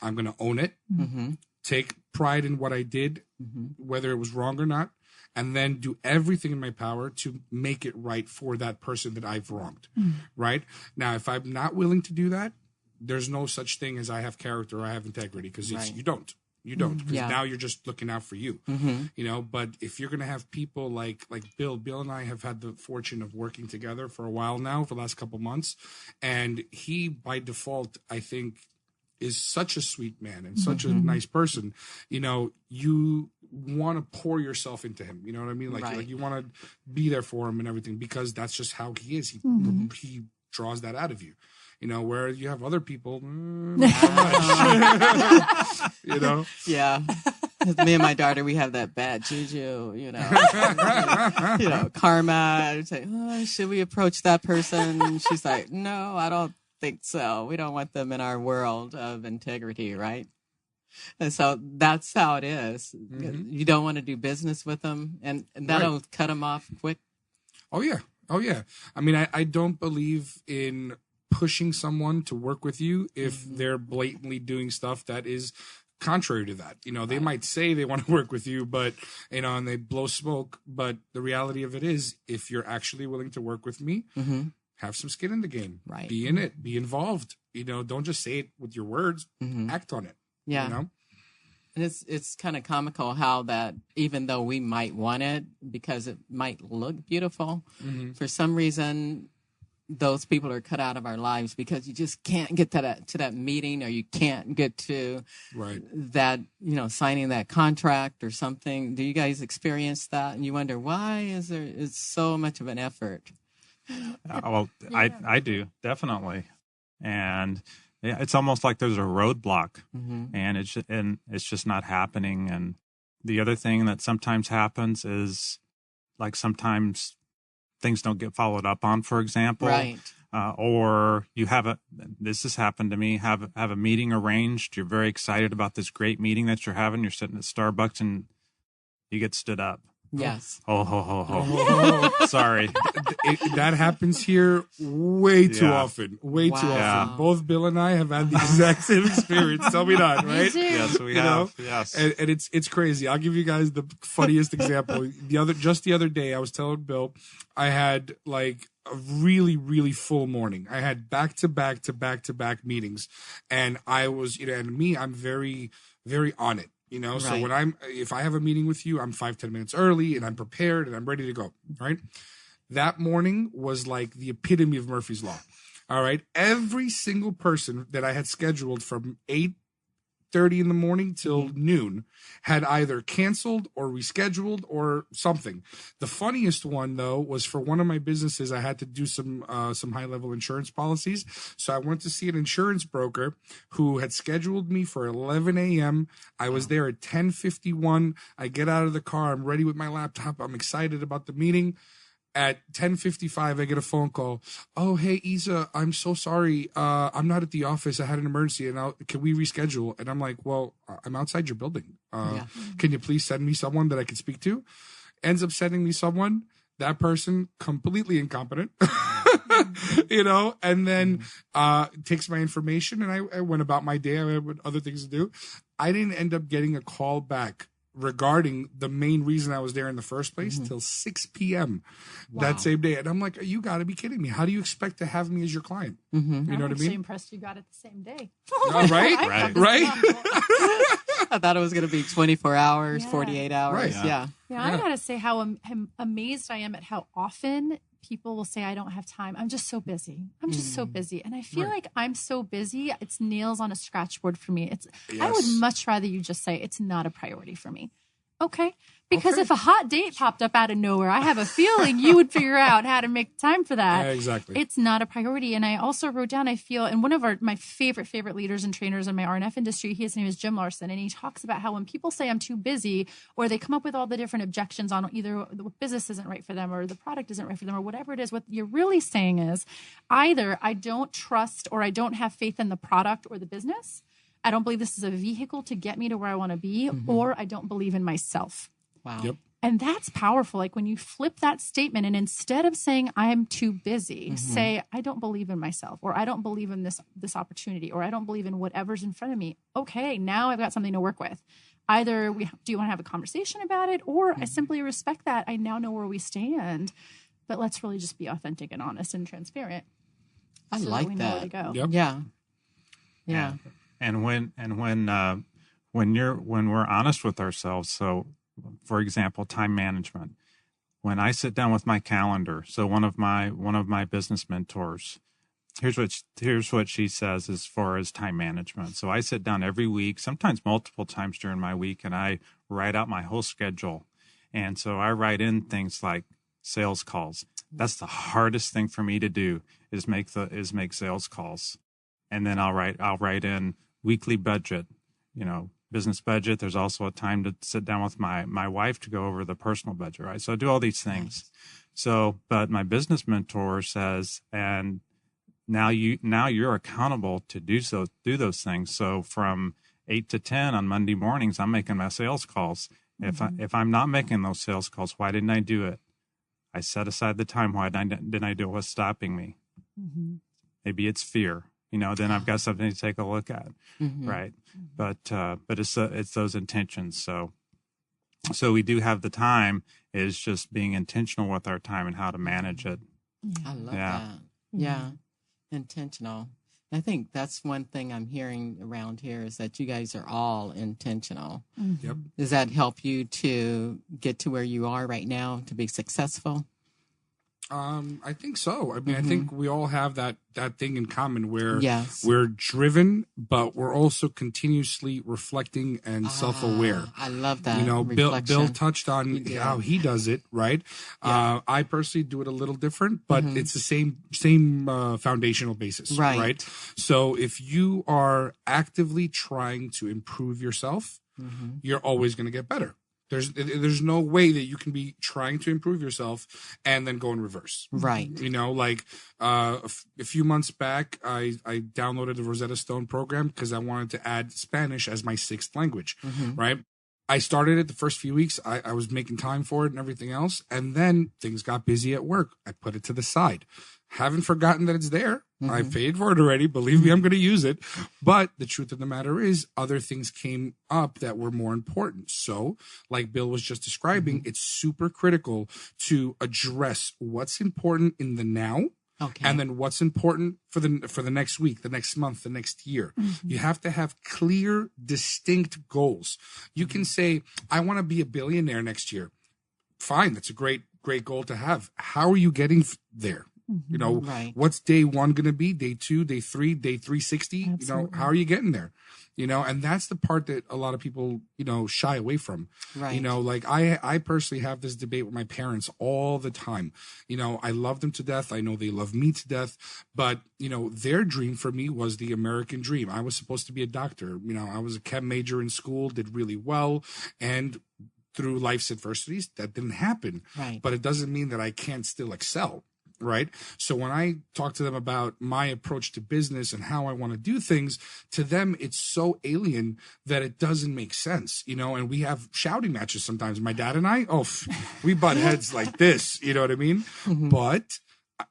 S3: I'm going to own it, take pride in what I did, whether it was wrong or not, and then do everything in my power to make it right for that person that I've wronged, right? Now, if I'm not willing to do that, there's no such thing as I have character or I have integrity, because you don't. You don't, because now you're just looking out for you, But if you're going to have people like Bill and I have had the fortune of working together for a while now, for the last couple months, and he, by default, I think, is such a sweet man and such a nice person, you want to pour yourself into him. You know what I mean? Like you want to be there for him and everything, because that's just how he is. He draws that out of you. Where you have other people, not so much.
S2: Yeah. Me and my daughter, we have that bad juju, karma. I'd say, should we approach that person? She's like, no, I don't think so. We don't want them in our world of integrity, right? And so that's how it is. You don't want to do business with them, and that'll cut them off quick. Oh, yeah. I mean, I don't believe in pushing someone to work with you if they're blatantly doing stuff that is contrary to that. They might say they want to work with you, but, and they blow smoke. But the reality of it is, if you're actually willing to work with me, have some skin in the game. Right. Be in it. Be involved. Don't just say it with your words. Act on it. Yeah. And it's kind of comical how that, even though we might want it because it might look beautiful, for some reason those people are cut out of our lives because you just can't get to that meeting, or you can't get to that, signing that contract or something. Do you guys experience that? And you wonder, why it's so much of an effort?
S5: I do, definitely. And it's almost like there's a roadblock, and it's just not happening. And the other thing that sometimes happens is, like, sometimes things don't get followed up on, for example. Right. Or you this has happened to me, have a meeting arranged. You're very excited about this great meeting that you're having. You're sitting at Starbucks and you get stood up. Yes. Sorry. That happens here way too often. Way too often. Both Bill and I have had the exact same experience. Tell me not, right? Yes, we have. Yes. And it's crazy. I'll give you guys the funniest example. Just the other day, I was telling Bill, I had like a really, really full morning. I had back to back meetings, and I was, and me, I'm very, very on it. So if I have a meeting with you, I'm 5-10 minutes early, and I'm prepared and I'm ready to go. Right. That morning was like the epitome of Murphy's Law. All right. Every single person that I had scheduled from 8:30 in the morning till noon had either canceled or rescheduled or something. The funniest one, though, was for one of my businesses. I had to do some high level insurance policies. So I went to see an insurance broker who had scheduled me for 11 a.m. I was there at 10:51. I get out of the car. I'm ready with my laptop. I'm excited about the meeting. At 10:55, I get a phone call. Oh, hey, Isa, I'm so sorry. I'm not at the office. I had an emergency, and can we reschedule? And I'm like, well, I'm outside your building. Can you please send me someone that I can speak to? Ends up sending me someone. That person, completely incompetent, and then takes my information, and I went about my day. I had other things to do. I didn't end up getting a call back regarding the main reason I was there in the first place till 6 p.m. that same day. And I'm like, you got to be kidding me. How do you expect to have me as your client? You know what I mean? I'm actually
S4: impressed you got it the same day.
S3: Right?
S2: I thought it was going to be 24 hours, 48 hours.
S4: Right. Yeah, I got to say how amazed I am at how often people will say, I don't have time. I'm just so busy. I'm just so busy. And I feel like I'm so busy, it's nails on a scratchboard for me. I would much rather you just say it's not a priority for me. Okay. Because if a hot date popped up out of nowhere, I have a feeling you would figure out how to make time for that.
S3: Exactly.
S4: It's not a priority. And I also wrote down, I feel, and one of my favorite leaders and trainers in my RNF industry, his name is Jim Larson. And he talks about how when people say I'm too busy, or they come up with all the different objections on either the business isn't right for them, or the product isn't right for them, or whatever it is, what you're really saying is either I don't trust or I don't have faith in the product or the business. I don't believe this is a vehicle to get me to where I want to be, or I don't believe in myself.
S2: Wow.
S3: Yep.
S4: And that's powerful. Like when you flip that statement and instead of saying I am too busy, say I don't believe in myself, or I don't believe in this opportunity, or I don't believe in whatever's in front of me. Okay, now I've got something to work with. Either do you want to have a conversation about it, or I simply respect that. I now know where we stand, but let's really just be authentic and honest and transparent.
S2: I like that.
S4: Know where to go.
S2: Yep. Yeah.
S5: And when we're honest with ourselves, so for example, time management. When I sit down with my calendar, so one of my business mentors, here's what she says as far as time management. So I sit down every week, sometimes multiple times during my week, and I write out my whole schedule. And so I write in things like sales calls. That's the hardest thing for me to do is make sales calls. And then I'll write in weekly budget, business budget. There's also a time to sit down with my wife to go over the personal budget, right? So I do all these things. Nice. So, but my business mentor says, and now you're accountable to do those things. So from 8 to 10 on Monday mornings, I'm making my sales calls. If I'm not making those sales calls, why didn't I do it? I set aside the time. Why didn't I do it? What's stopping me? Mm-hmm. Maybe it's fear. Then I've got something to take a look at, right? But it's those intentions. So we do have the time. Is just being intentional with our time and how to manage it.
S2: I love that. Yeah, intentional. I think that's one thing I'm hearing around here is that you guys are all intentional. Mm-hmm. Yep. Does that help you to get to where you are right now to be successful?
S3: I think so. I mean, I think we all have that thing in common where we're driven, but we're also continuously reflecting and self-aware.
S2: I love that.
S3: Bill touched on how he does it, right? Yeah. I personally do it a little different, but it's the same foundational basis, right? So if you are actively trying to improve yourself, you're always going to get better. There's no way that you can be trying to improve yourself and then go in reverse.
S2: Right.
S3: A few months back, I downloaded the Rosetta Stone program because I wanted to add Spanish as my 6th language, right? I started it the first few weeks. I was making time for it and everything else. And then things got busy at work. I put it to the side. Haven't forgotten that it's there. I paid for it already. Believe me, I'm going to use it. But the truth of the matter is other things came up that were more important. So like Bill was just describing, it's super critical to address what's important in the now. Okay. And then what's important for the next week, the next month, the next year. You have to have clear, distinct goals. You can say, I want to be a billionaire next year. Fine. That's a great goal to have. How are you getting there? What's day 1 going to be? Day 2, day 3, day 360? Absolutely. How are you getting there? And that's the part that a lot of people, shy away from. Right. I personally have this debate with my parents all the time. I love them to death. I know they love me to death, but, their dream for me was the American dream. I was supposed to be a doctor. I was a chem major in school, did really well. And through life's adversities, that didn't happen. Right. But it doesn't mean that I can't still excel. Right. So when I talk to them about my approach to business and how I want to do things, to them, it's so alien that it doesn't make sense, and we have shouting matches sometimes. My dad and I, we butt heads like this, you know what I mean? But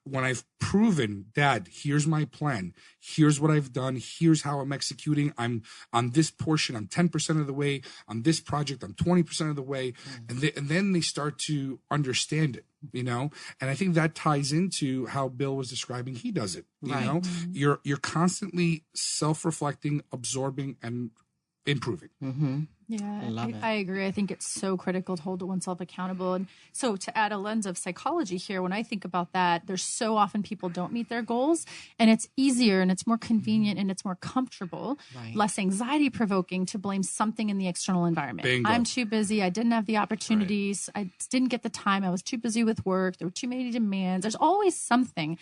S3: when I've proven, Dad, here's my plan. Here's what I've done. Here's how I'm executing. I'm on this portion. I'm 10% of the way. On this project, I'm 20% of the way. And then they start to understand it, And I think that ties into how Bill was describing he does it. You're constantly self-reflecting, absorbing, and improving.
S4: Yeah, I agree. I think it's so critical to hold oneself accountable. And so to add a lens of psychology here, when I think about that, there's so often people don't meet their goals, and it's easier and it's more convenient and it's more comfortable, less anxiety provoking to blame something in the external environment. Bingo. I'm too busy. I didn't have the opportunities. I didn't get the time. I was too busy with work. There were too many demands. There's always something.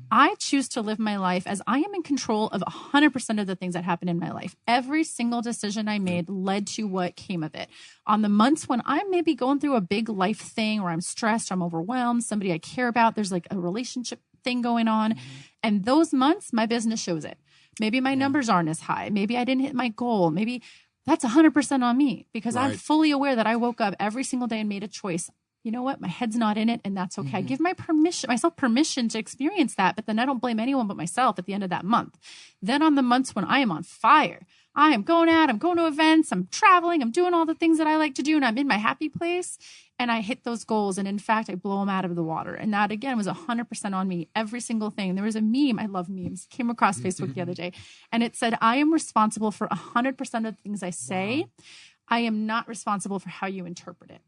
S4: I choose to live my life as I am in control of 100% of the things that happen in my life. Every single decision I made led to what came of it. On the months when I'm maybe going through a big life thing or I'm stressed, I'm overwhelmed, somebody I care about, there's like a relationship thing going on. And those months, my business shows it. Maybe my numbers aren't as high. Maybe I didn't hit my goal. Maybe that's 100% on me because I'm fully aware that I woke up every single day and made a choice. You know what? My head's not in it, and that's okay. I give myself permission to experience that, but then I don't blame anyone but myself at the end of that month. Then on the months when I am on fire, I am going out, I'm going to events, I'm traveling, I'm doing all the things that I like to do, and I'm in my happy place, and I hit those goals. And in fact, I blow them out of the water. And that, again, was 100% on me, every single thing. There was a meme. I love memes. Came across Facebook the other day, and it said, I am responsible for 100% of the things I say. Wow. I am not responsible for how you interpret it.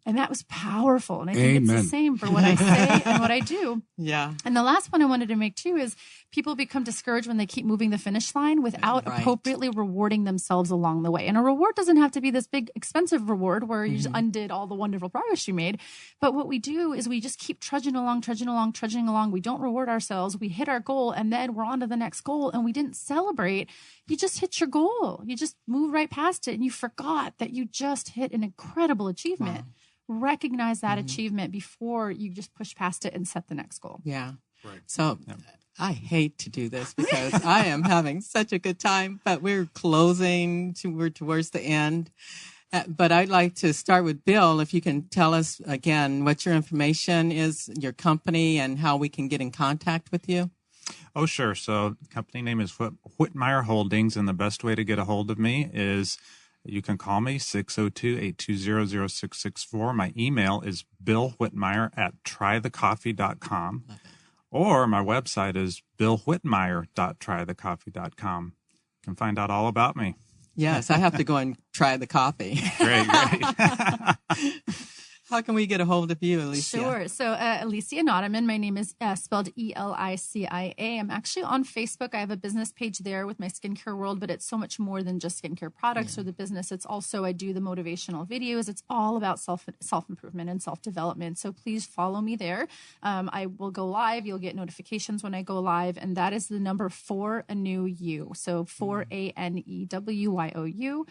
S4: And that was powerful. And I think
S3: Amen.
S4: it's the same for what I say and what I do.
S2: Yeah.
S4: And the last one I wanted to make too is people become discouraged when they keep moving the finish line without appropriately rewarding themselves along the way. And a reward doesn't have to be this big, expensive reward where you just undid all the wonderful progress you made. But what we do is we just keep trudging along. We don't reward ourselves. We hit our goal and then we're on to the next goal and we didn't celebrate. You just hit your goal. You just move right past it and you forgot that you just hit an incredible achievement. Wow. Recognize that achievement before you just push past it and set the next goal.
S2: Yeah. Right. So I hate to do this because I am having such a good time, but we're we're towards the end. But I'd like to start with Bill. If you can tell us again what your information is, your company, and how we can get in contact with you.
S5: Oh, sure. So the company name is Whitmire Holdings, and the best way to get a hold of me is you can call me 602-820-0664. My email is billwhitmire@trythecoffee.com, or my website is billwhitmire.trythecoffee.com. You can find out all about me.
S2: Yes, I have to go and try the coffee.
S5: Great.
S2: How can we get a hold of you, Elicia?
S4: Sure. So Elicia Nademin, my name is spelled Elicia. I'm actually on Facebook. I have a business page there with my skincare world, but it's so much more than just skincare products or the business. It's also, I do the motivational videos. It's all about self-improvement and self-development. So please follow me there. I will go live. You'll get notifications when I go live. And that is the number 4 a new you. So 4ANEWYOU.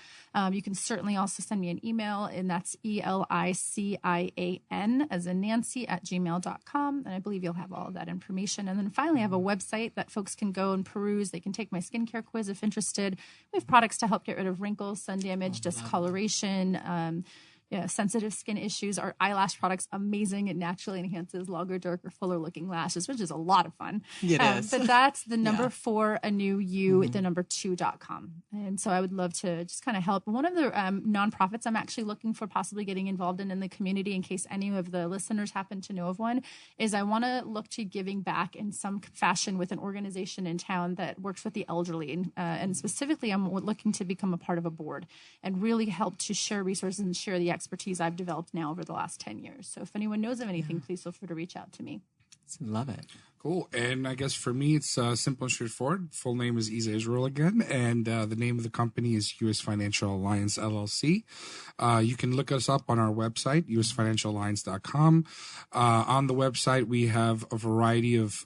S4: You can certainly also send me an email, and that's ELICIAN as in Nancy @gmail.com. And I believe you'll have all of that information. And then finally, I have a website that folks can go and peruse. They can take my skincare quiz if interested. We have products to help get rid of wrinkles, sun damage, discoloration, sensitive skin issues. Our eyelash product's amazing. It naturally enhances longer, darker, fuller looking lashes, which is a lot of fun.
S2: It is.
S4: But that's the number 4 a new you, the number 2.com. And so I would love to just kind of help. One of the nonprofits I'm actually looking for possibly getting involved in the community, in case any of the listeners happen to know of one, is I want to look to giving back in some fashion with an organization in town that works with the elderly. And specifically, I'm looking to become a part of a board and really help to share resources and share the expertise I've developed now over the last 10 years. So if anyone knows of anything, please feel free to reach out to me.
S2: Love it.
S3: Cool. And I guess for me, it's simple and straightforward. Full name is Isa Israel again. And the name of the company is U.S. Financial Alliance, LLC. You can look us up on our website, usfinancialalliance.com. On the website, we have a variety of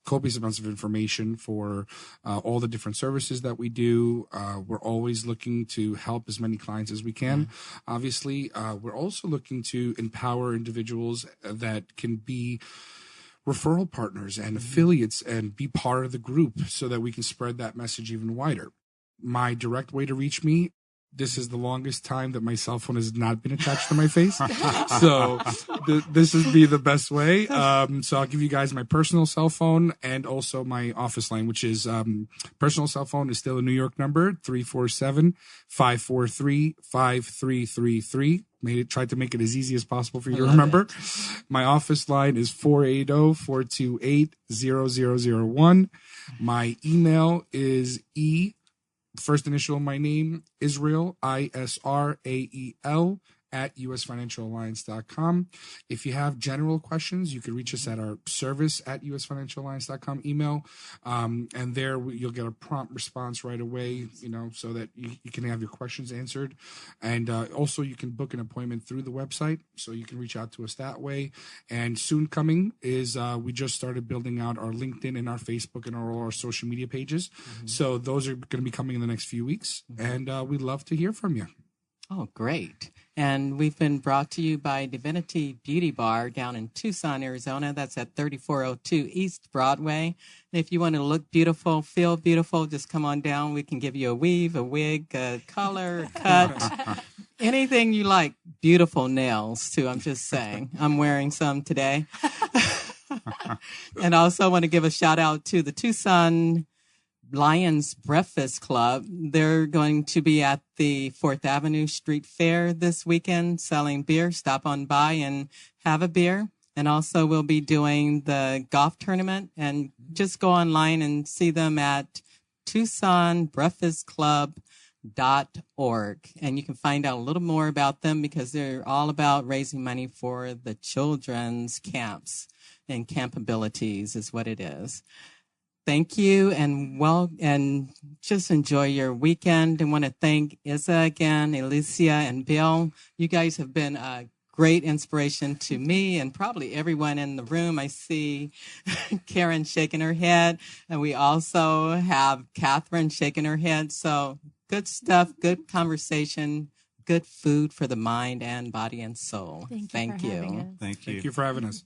S3: copious amounts of information for all the different services that we do. We're always looking to help as many clients as we can. Obviously, we're also looking to empower individuals that can be referral partners and affiliates and be part of the group so that we can spread that message even wider. My direct way to reach me, this is the longest time that my cell phone has not been attached to my face. So this would be the best way. So I'll give you guys my personal cell phone and also my office line, which is personal cell phone is still a New York number, 347-543-5333. Tried to make it as easy as possible for you to remember. My office line is 480-428-0001. My email is first initial of my name, Israel, ISRAEL, @usfinancialalliance.com. If you have general questions, you can reach us at our service @usfinancialalliance.com email. And there you'll get a prompt response right away, so that you can have your questions answered. And also you can book an appointment through the website, so you can reach out to us that way. And soon coming is we just started building out our LinkedIn and our Facebook and all our social media pages. So those are going to be coming in the next few weeks. And we'd love to hear from you.
S2: Oh, great. And we've been brought to you by Divinity Beauty Bar down in Tucson, Arizona. That's at 3402 East Broadway. And if you want to look beautiful, feel beautiful, just come on down. We can give you a weave, a wig, a color, a cut, anything you like. Beautiful nails, too. I'm just saying. I'm wearing some today. And I also want to give a shout out to the Tucson Lions Breakfast Club. They're going to be at the 4th Avenue Street Fair this weekend selling beer. Stop on by and have a beer. And also we'll be doing the golf tournament, and just go online and see them at TucsonBreakfastClub.com. And you can find out a little more about them because they're all about raising money for the children's camps, and Camp Abilities is what it is. Thank you, and just enjoy your weekend. And want to thank Isa again, Elicia, and Bill. You guys have been a great inspiration to me and probably everyone in the room. I see Karen shaking her head, and we also have Catherine shaking her head. So good stuff, good conversation, good food for the mind and body and soul.
S4: Thank you.
S5: Thank you.
S3: Thank you for having us.